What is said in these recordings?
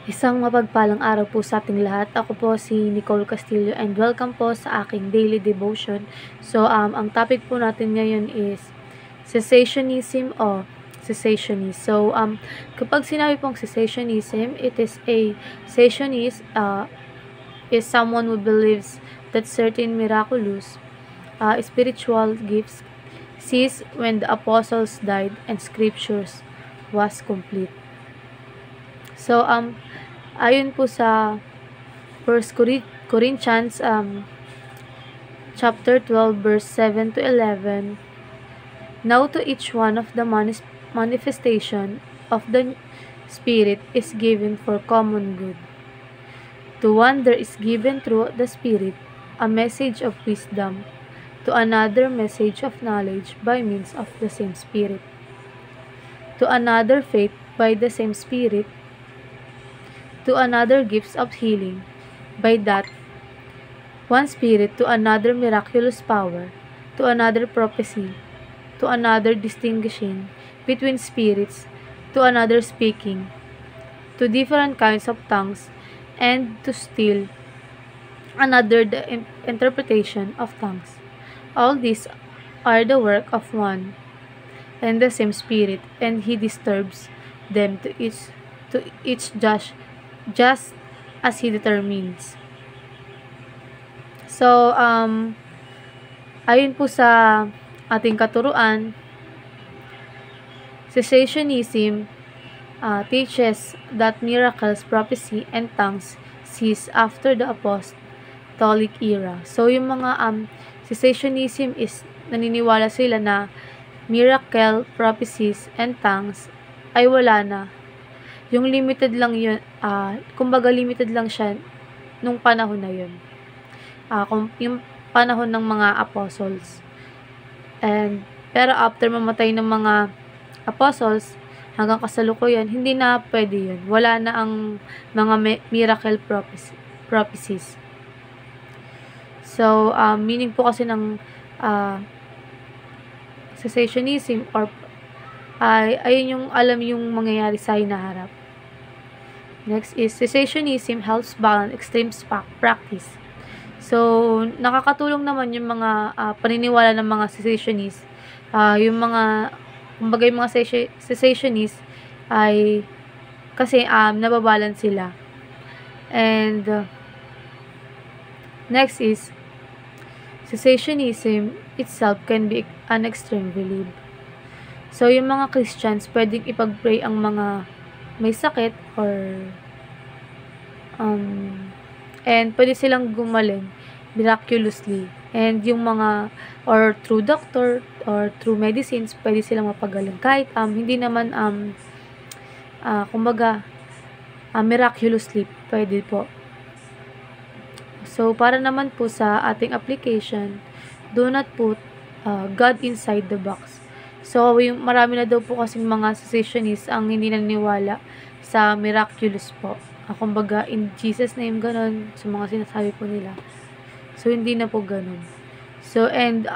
Isang mapagpalang araw po sa ating lahat. Ako po si Nicole Castillo and welcome po sa aking daily devotion. So, ang topic po natin ngayon is cessationism o cessationist. So, kapag sinabi pong cessationism, it is a cessationist is someone who believes that certain miraculous spiritual gifts ceased when the apostles died and scriptures was complete. So, ayon po sa 1 Corinthians chapter 12 verse 7 to 11, now to each one of the manifestation of the Spirit is given for common good. To one there is given through the Spirit a message of wisdom, to another message of knowledge by means of the same Spirit, to another faith by the same Spirit, to another gifts of healing by that one Spirit, to another miraculous power, to another prophecy, to another distinguishing between spirits, to another speaking, to different kinds of tongues, and to still another the interpretation of tongues. All these are the work of one and the same Spirit, and He disturbs them to each just as He determines. So, ayon po sa ating katuruan, cessationism teaches that miracles, prophecy, and tongues cease after the apostolic era. So, yung mga cessationism is naniniwala sila na miracle, prophecies, and tongues ay wala na. Yung limited lang yun, kumbaga limited lang siya nung panahon na yun. Yung panahon ng mga apostles. Pero after mamatay ng mga apostles, hanggang kasalukuyan, hindi na pwede yun. Wala na ang mga miracle prophecies. So, meaning po kasi ng cessationism or ayun yung alam yung mangyayari sa hinaharap. Next is cessationism helps balance extreme practice. So, nakakatulong naman yung mga paniniwala ng mga cessationists. Yung mga, kumbaga yung mga cessationists ay kasi nababalance sila. And next is cessationism itself can be an extreme belief. So, yung mga Christians, pwedeng ipag-pray ang mga may sakit or and pwede silang gumaling miraculously. And yung mga or through doctor or through medicines, pwede silang mapagaling. Kahit hindi naman kumbaga miraculously, pwede po. So, para naman po sa ating application, do not put God inside the box. So, yung marami na daw po kasing mga cessationists ang hindi naniniwala sa miraculous po. Kumbaga, in Jesus name, ganun. So, mga sinasabi po nila. So, hindi na po ganun. So, and,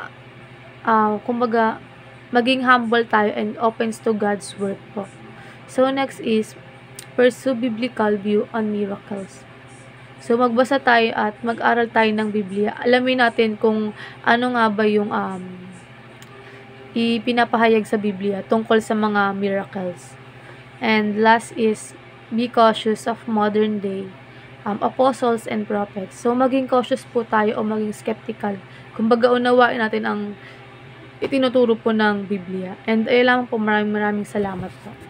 kumbaga, maging humble tayo and opens to God's word po. So, next is, pursue biblical view on miracles. So, magbasa tayo at mag-aral tayo ng Biblia. Alamin natin kung ano nga ba yung ipinapahayag sa Biblia tungkol sa mga miracles. And last is, be cautious of modern day apostles and prophets. So, maging cautious po tayo o maging skeptical. Kumbaga, unawain natin ang itinuturo po ng Biblia. And ayun lang po, maraming salamat po.